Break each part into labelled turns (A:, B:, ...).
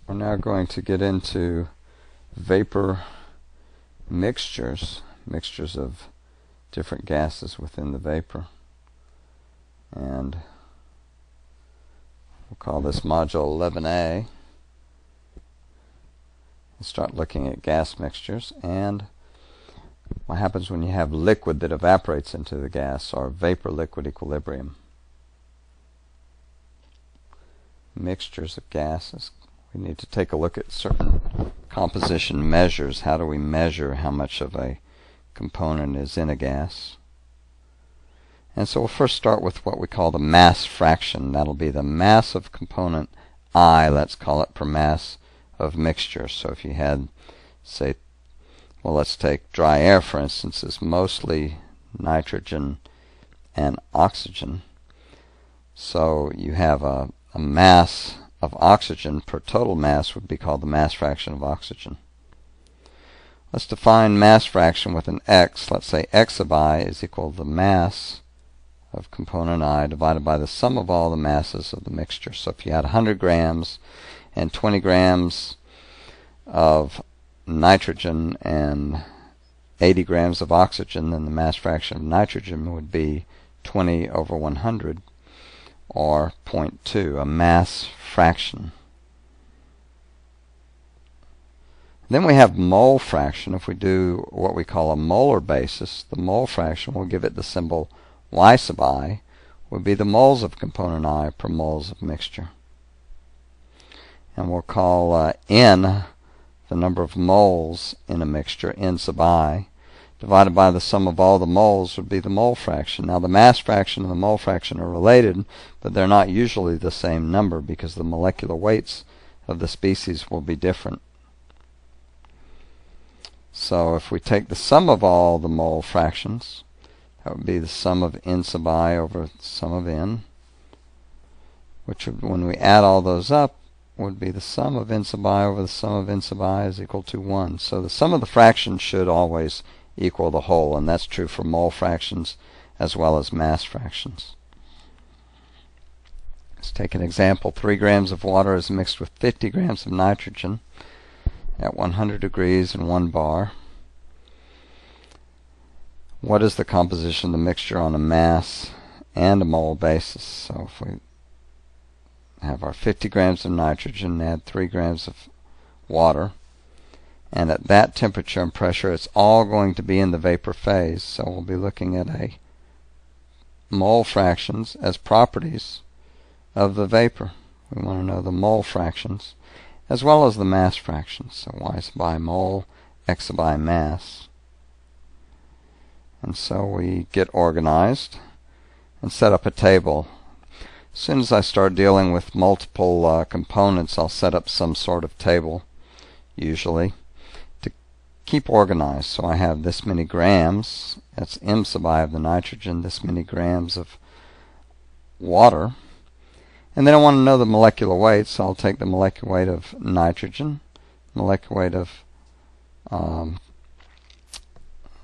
A: We're now going to get into vapor mixtures of different gases within the vapor. And we'll call this module 11A. And start looking at gas mixtures and what happens when you have liquid that evaporates into the gas, or vapor-liquid equilibrium. Mixtures of gases. We need to take a look at certain composition measures. How do we measure how much of a component is in a gas? And so we'll first start with what we call the mass fraction. That'll be the mass of component I, let's call it, per mass of mixture. So if you had, say, well, let's take dry air, for instance, is mostly nitrogen and oxygen. So you have a mass of oxygen per total mass would be called the mass fraction of oxygen. Let's define mass fraction with an x. Let's say x of I is equal to the mass of component I divided by the sum of all the masses of the mixture. So if you had 100 grams and 20 grams of nitrogen and 80 grams of oxygen, then the mass fraction of nitrogen would be 20 over 100, or 0.2, a mass fraction. Then we have mole fraction. If we do what we call a molar basis, the mole fraction will give it the symbol Y sub I, would be the moles of component I per moles of mixture. And we'll call N, the number of moles in a mixture, N sub I, divided by the sum of all the moles would be the mole fraction. Now the mass fraction and the mole fraction are related, but they're not usually the same number because the molecular weights of the species will be different. So if we take the sum of all the mole fractions, that would be the sum of N sub I over the sum of N, which would, when we add all those up, would be the sum of N sub I over the sum of N sub I is equal to 1. So the sum of the fractions should always equal the whole, and that's true for mole fractions as well as mass fractions. Let's take an example. 3 grams of water is mixed with 50 grams of nitrogen at 100 degrees and 1 bar. What is the composition of the mixture on a mass and a mole basis? So if we have our 50 grams of nitrogen, add 3 grams of water, and at that temperature and pressure it's all going to be in the vapor phase. So we'll be looking at a mole fractions as properties of the vapor. We want to know the mole fractions as well as the mass fractions. So Y sub I mole, X sub I mass. And so we get organized and set up a table. As soon as I start dealing with multiple components, I'll set up some sort of table, usually, to keep organized. So I have this many grams, that's M sub I of the nitrogen, this many grams of water. And then I want to know the molecular weight, so I'll take the molecular weight of nitrogen, molecular weight of,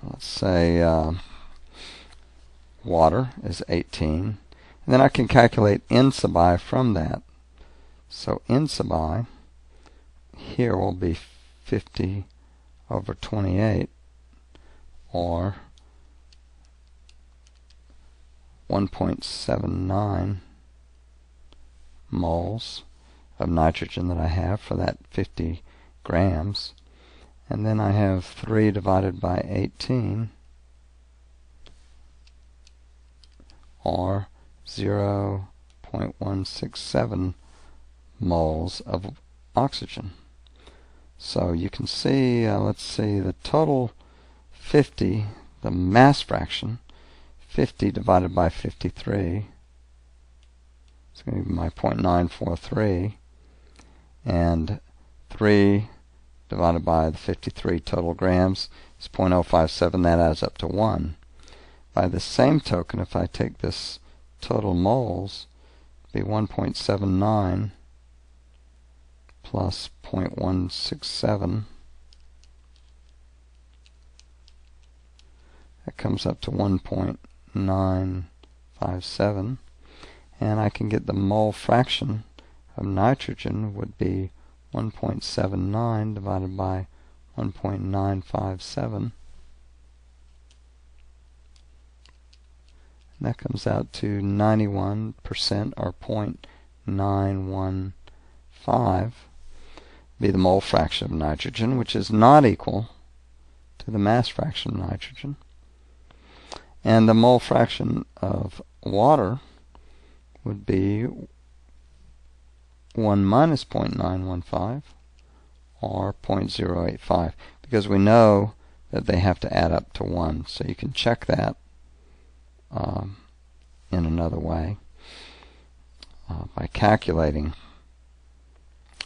A: let's say, water is 18. And then I can calculate N sub I from that. So N sub I here will be 50 over 28, or 1.79 moles of nitrogen that I have for that 50 grams. And then I have 3 divided by 18, or 0.167 moles of oxygen. So you can see, let's see, the total 50, the mass fraction, 50 divided by 53, it's going to be my 0.943, and 3 divided by the 53 total grams is 0.057, that adds up to 1. By the same token, if I take this total moles, it'd be 1.79 plus 0.167. That comes up to 1.957. And I can get the mole fraction of nitrogen would be 1.79 divided by 1.957. And that comes out to 91%, or 0.915, be the mole fraction of nitrogen, which is not equal to the mass fraction of nitrogen. And the mole fraction of water would be 1 minus 0.915, or 0.085, because we know that they have to add up to 1. So you can check that in another way by calculating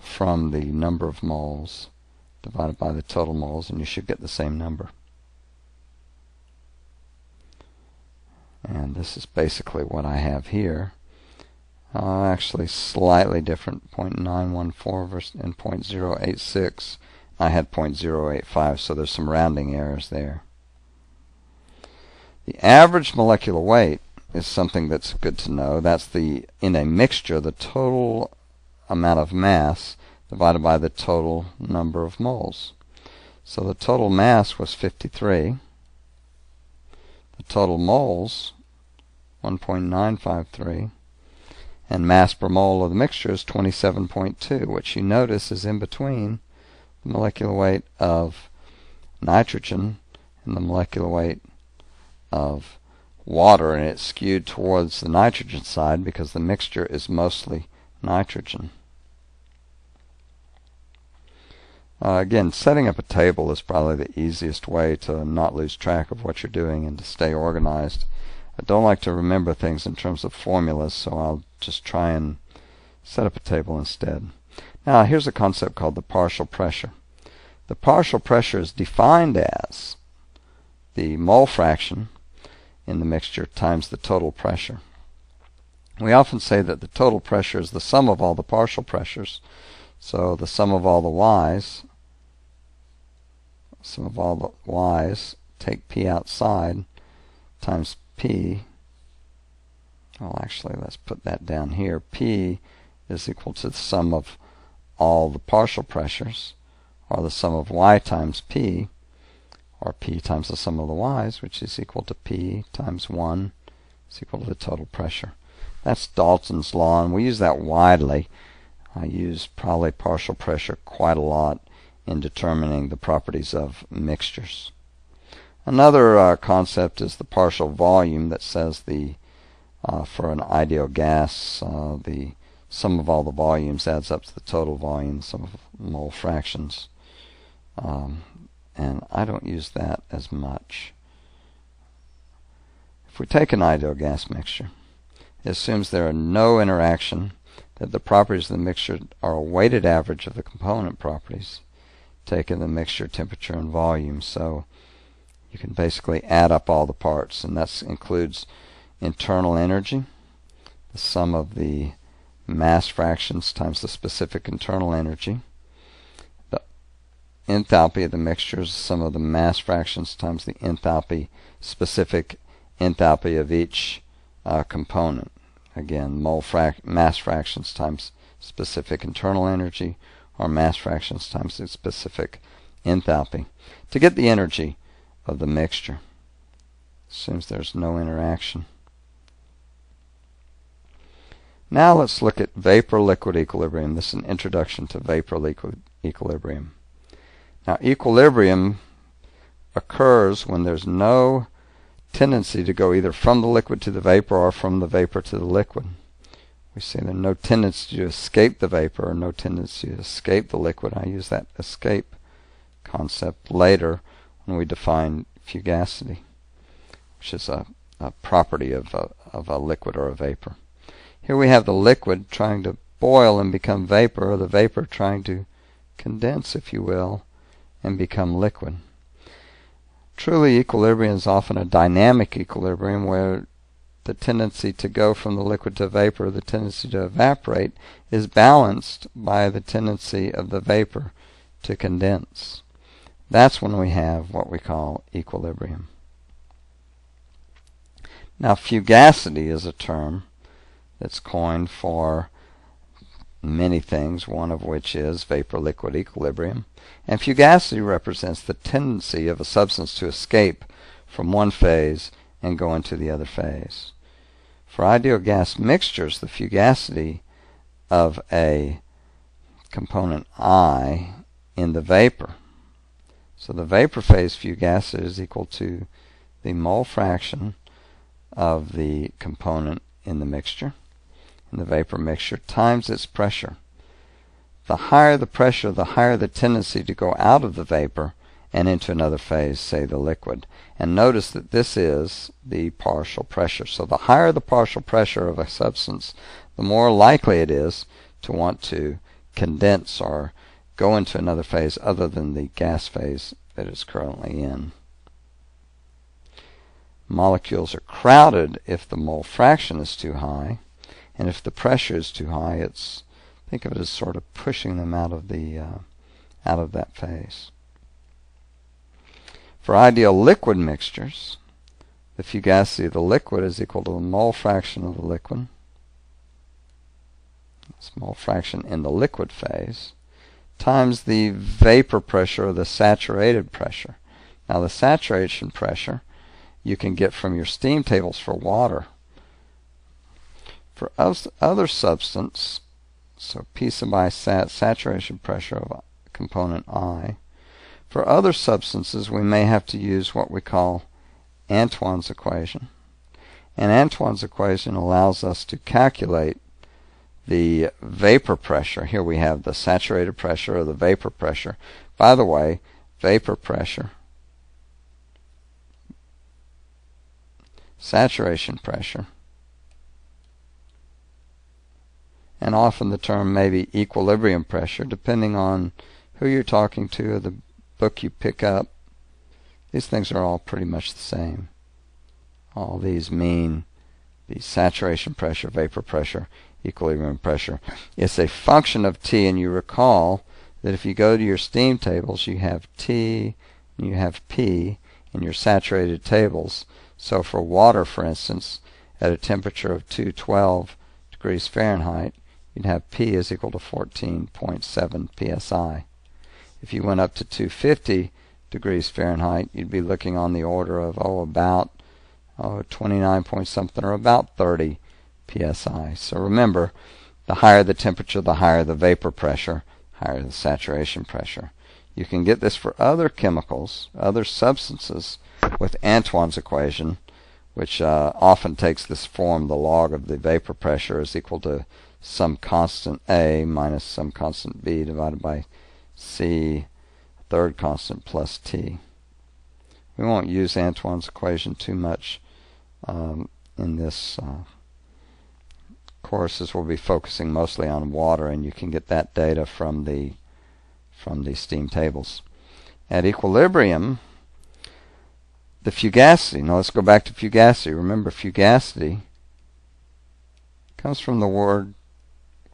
A: from the number of moles divided by the total moles, and you should get the same number. And this is basically what I have here. Actually slightly different, 0.914 versus and 0.086. I had 0.085, so there's some rounding errors there. The average molecular weight is something that's good to know. That's in a mixture, the total amount of mass divided by the total number of moles. So the total mass was 53. The total moles, 1.953. And mass per mole of the mixture is 27.2, which you notice is in between the molecular weight of nitrogen and the molecular weight of water, and it's skewed towards the nitrogen side because the mixture is mostly nitrogen. Again, setting up a table is probably the easiest way to not lose track of what you're doing and to stay organized. I don't like to remember things in terms of formulas, so I'll just try and set up a table instead. Now, here's a concept called the partial pressure. The partial pressure is defined as the mole fraction in the mixture times the total pressure. We often say that the total pressure is the sum of all the partial pressures. So the sum of all the y's, take P outside, times P. Well, actually, let's put that down here. P is equal to the sum of all the partial pressures, or the sum of y times P, or P times the sum of the y's, which is equal to P times 1 is equal to the total pressure. That's Dalton's law, and we use that widely. I use probably partial pressure quite a lot in determining the properties of mixtures. Another concept is the partial volume that says for an ideal gas, the sum of all the volumes adds up to the total volume, sum of mole fractions. And I don't use that as much. If we take an ideal gas mixture, it assumes there are no interaction, that the properties of the mixture are a weighted average of the component properties, taking the mixture temperature and volume. So you can basically add up all the parts, and that includes internal energy, the sum of the mass fractions times the specific internal energy. The enthalpy of the mixture is the sum of the mass fractions times the enthalpy, specific enthalpy of each component. Again, mass fractions times specific internal energy, or mass fractions times the specific enthalpy. To get the energy of the mixture, assumes there's no interaction. Now let's look at vapor-liquid equilibrium. This is an introduction to vapor-liquid equilibrium. Now, equilibrium occurs when there's no tendency to go either from the liquid to the vapor or from the vapor to the liquid. We say there's no tendency to escape the vapor or no tendency to escape the liquid. I use that escape concept later when we define fugacity, which is a property of a liquid or a vapor. Here we have the liquid trying to boil and become vapor, or the vapor trying to condense, if you will, and become liquid. Truly, equilibrium is often a dynamic equilibrium where the tendency to go from the liquid to vapor, the tendency to evaporate, is balanced by the tendency of the vapor to condense. That's when we have what we call equilibrium. Now, fugacity is a term that's coined for many things, one of which is vapor-liquid equilibrium. And fugacity represents the tendency of a substance to escape from one phase and go into the other phase. For ideal gas mixtures, the fugacity of a component I in the vapor. So the vapor phase fugacity is equal to the mole fraction of the component in the mixture, in the vapor mixture, times its pressure. The higher the pressure, the higher the tendency to go out of the vapor and into another phase, say the liquid. And notice that this is the partial pressure. So the higher the partial pressure of a substance, the more likely it is to want to condense or go into another phase other than the gas phase that it's currently in. Molecules are crowded if the mole fraction is too high, and if the pressure is too high, think of it as sort of pushing them out of that phase. For ideal liquid mixtures, the fugacity of the liquid is equal to the mole fraction of the liquid. That's mole fraction in the liquid phase times the vapor pressure or the saturated pressure. Now the saturation pressure you can get from your steam tables for water. For other substance, so P sub I saturation pressure of component I. For other substances, we may have to use what we call Antoine's equation. And Antoine's equation allows us to calculate the vapor pressure. Here we have the saturated pressure or the vapor pressure. By the way, vapor pressure, saturation pressure, and often the term may be equilibrium pressure, depending on who you're talking to or the book you pick up. These things are all pretty much the same. All these mean the saturation pressure, vapor pressure, equilibrium pressure. It's a function of T, and you recall that if you go to your steam tables, you have T and you have P in your saturated tables. So for water, for instance, at a temperature of 212 degrees Fahrenheit, you'd have P is equal to 14.7 psi. If you went up to 250 degrees Fahrenheit, you'd be looking on the order of about 29 point something or about 30 psi. So remember, the higher the temperature, the higher the vapor pressure, higher the saturation pressure. You can get this for other chemicals, other substances, with Antoine's equation, which often takes this form: the log of the vapor pressure is equal to some constant A minus some constant B divided by C, third constant, plus T. We won't use Antoine's equation too much in this course, as we'll be focusing mostly on water, and you can get that data from the steam tables. At equilibrium, the fugacity, now let's go back to fugacity. Remember, fugacity comes from the word,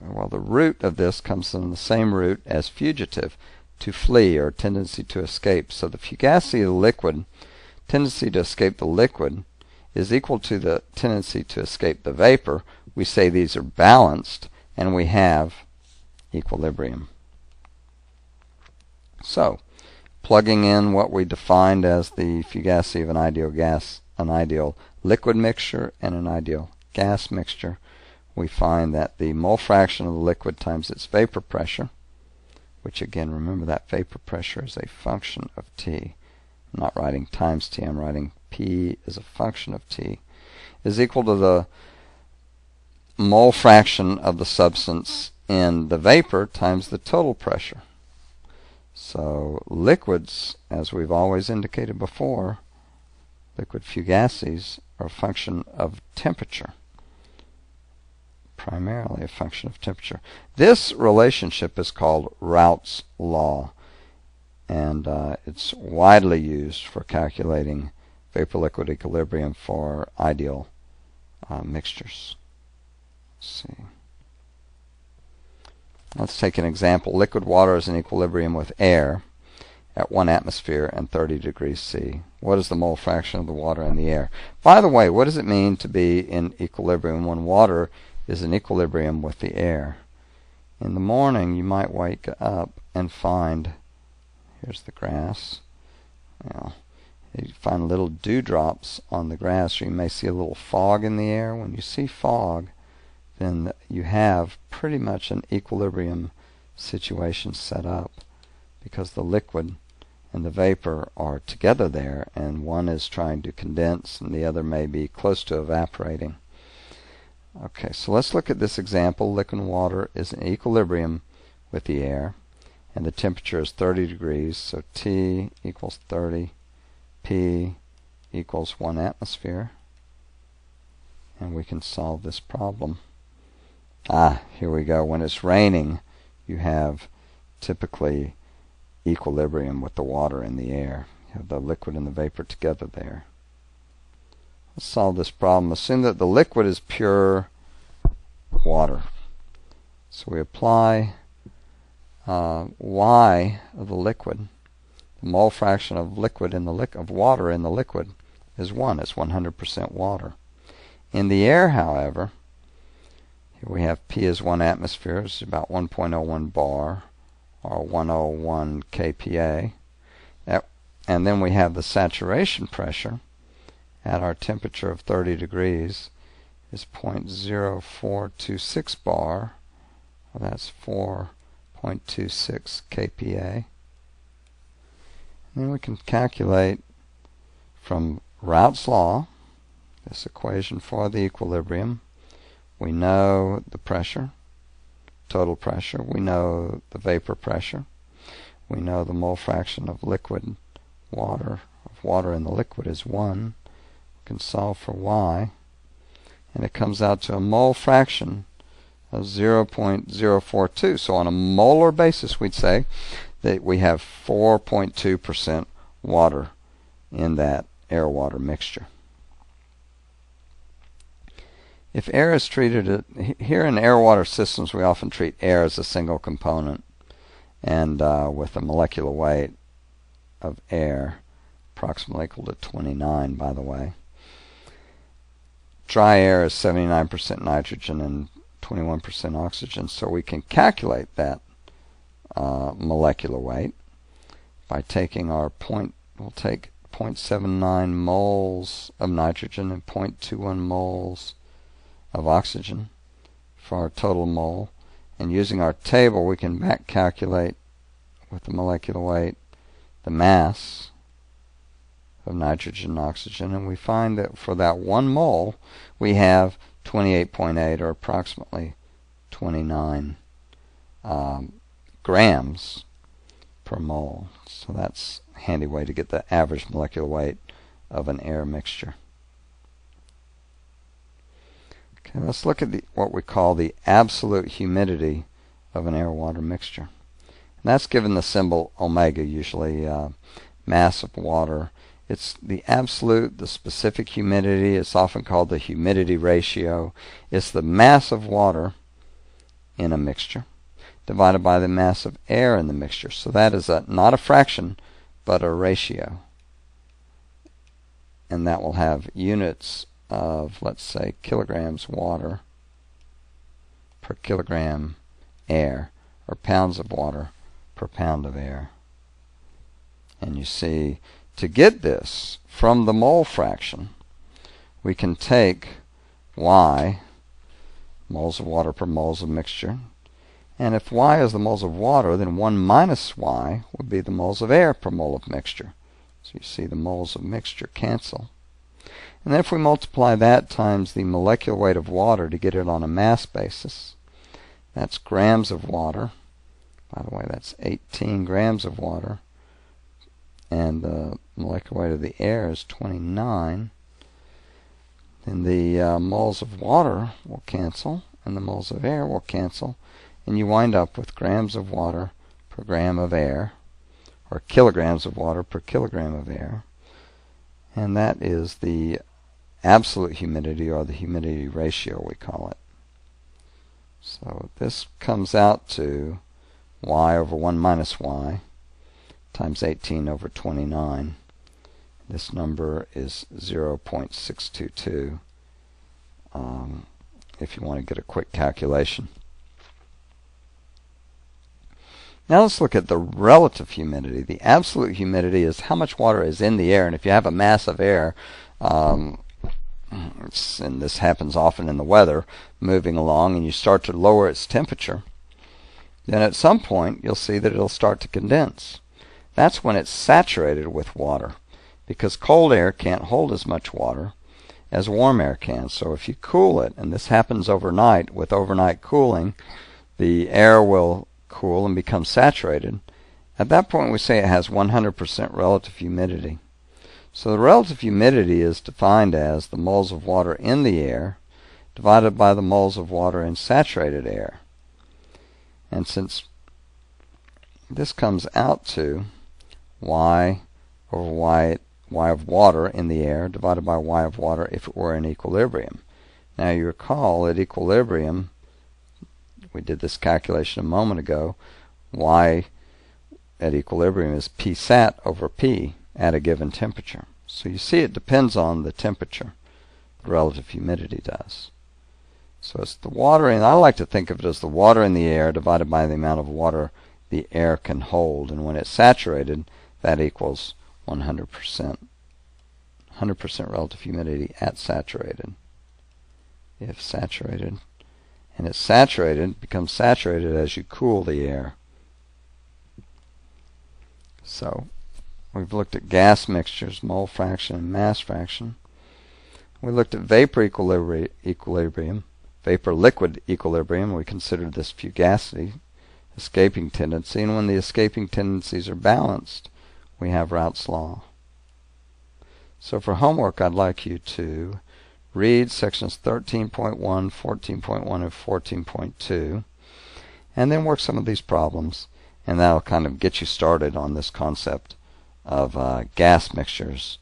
A: well, the root of this comes from the same root as fugitive, to flee or tendency to escape. So the fugacity of the liquid, tendency to escape the liquid, is equal to the tendency to escape the vapor. We say these are balanced, and we have equilibrium. So, plugging in what we defined as the fugacity of an ideal gas, an ideal liquid mixture, and an ideal gas mixture, we find that the mole fraction of the liquid times its vapor pressure, which again, remember that vapor pressure is a function of T. I'm not writing times T, I'm writing P is a function of T, is equal to the mole fraction of the substance in the vapor times the total pressure. So liquids, as we've always indicated before, liquid fugacities are a function of temperature, primarily a function of temperature. This relationship is called Raoult's law, and it's widely used for calculating vapor-liquid equilibrium for ideal mixtures. Let's see. Let's take an example. Liquid water is in equilibrium with air at 1 atmosphere and 30 degrees C. What is the mole fraction of the water in the air? By the way, what does it mean to be in equilibrium when water is in equilibrium with the air? In the morning, you might wake up and find, here's the grass. Well, you find little dewdrops on the grass, or you may see a little fog in the air. When you see fog, then you have pretty much an equilibrium situation set up, because the liquid and the vapor are together there, and one is trying to condense and the other may be close to evaporating. Okay, so let's look at this example. Liquid water is in equilibrium with the air, and the temperature is 30 degrees, so T equals 30, P equals 1 atmosphere, and we can solve this problem. Here we go. When it's raining, you have typically equilibrium with the water in the air. You have the liquid and the vapor together there. Let's solve this problem. Assume that the liquid is pure water. So we apply Y of the liquid. The mole fraction of liquid in the of water in the liquid is 1. It's 100% water. In the air, however, here we have P is 1 atmosphere. It's about 1.01 bar, or 101 kPa. And then we have the saturation pressure at our temperature of 30 degrees is 0.0426 bar. Well, that's 4.26 kPa. And then we can calculate from Raoult's law, this equation for the equilibrium. We know the pressure, total pressure. We know the vapor pressure. We know the mole fraction of liquid water, in the liquid is 1. We can solve for Y, and it comes out to a mole fraction of 0.042. So on a molar basis, we'd say that we have 4.2% water in that air-water mixture. If air is treated, here in air-water systems, we often treat air as a single component, and with a molecular weight of air approximately equal to 29, by the way. Dry air is 79% nitrogen and 21% oxygen, so we can calculate that molecular weight by taking our we'll take 0.79 moles of nitrogen and 0.21 moles of oxygen for our total mole, and using our table we can back calculate with the molecular weight the mass of nitrogen and oxygen, and we find that for that 1 mole we have 28.8, or approximately 29 grams per mole. So that's a handy way to get the average molecular weight of an air mixture. Okay, let's look at what we call the absolute humidity of an air-water mixture. And that's given the symbol omega, usually mass of water. It's the absolute, the specific humidity. It's often called the humidity ratio. It's the mass of water in a mixture divided by the mass of air in the mixture. So that is not a fraction, but a ratio. And that will have units of, let's say, kilograms water per kilogram air, or pounds of water per pound of air. And you see, to get this from the mole fraction, we can take Y, moles of water per moles of mixture, and if Y is the moles of water, then 1 minus Y would be the moles of air per mole of mixture. So you see the moles of mixture cancel. And then if we multiply that times the molecular weight of water to get it on a mass basis, that's grams of water. By the way, that's 18 grams of water. And the molecular weight of the air is 29. Then the moles of water will cancel, and the moles of air will cancel, and you wind up with grams of water per gram of air, or kilograms of water per kilogram of air. And that is the absolute humidity, or the humidity ratio, we call it. So this comes out to Y over 1 minus Y times 18 over 29. This number is 0.622 if you want to get a quick calculation. Now let's look at the relative humidity. The absolute humidity is how much water is in the air, and if you have a mass of air, and this happens often in the weather, moving along, and you start to lower its temperature, then at some point you'll see that it'll start to condense. That's when it's saturated with water, because cold air can't hold as much water as warm air can. So if you cool it, and this happens overnight, with overnight cooling, the air will cool and become saturated. At that point we say it has 100% relative humidity. So the relative humidity is defined as the moles of water in the air divided by the moles of water in saturated air. And since this comes out to y over y of water in the air divided by y of water if it were in equilibrium. Now you recall at equilibrium, we did this calculation a moment ago, y at equilibrium is p sat over p at a given temperature. So you see it depends on the temperature. The relative humidity does. So it's the water, and I like to think of it as the water in the air divided by the amount of water the air can hold. And when it's saturated, that equals 100%. 100% relative humidity at saturated. If saturated, and it's saturated, becomes saturated as you cool the air. So we've looked at gas mixtures, mole fraction and mass fraction. We looked at vapor equilibrium, vapor-liquid equilibrium. We considered this fugacity, escaping tendency, and when the escaping tendencies are balanced, we have Raoult's law. So for homework, I'd like you to read sections 13.1, 14.1, and 14.2, and then work some of these problems, and that'll kind of get you started on this concept of gas mixtures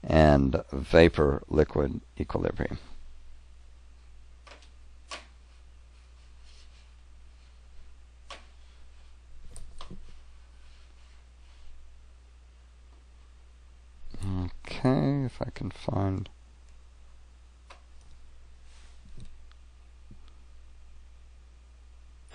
A: and vapor-liquid equilibrium. Okay, if I can find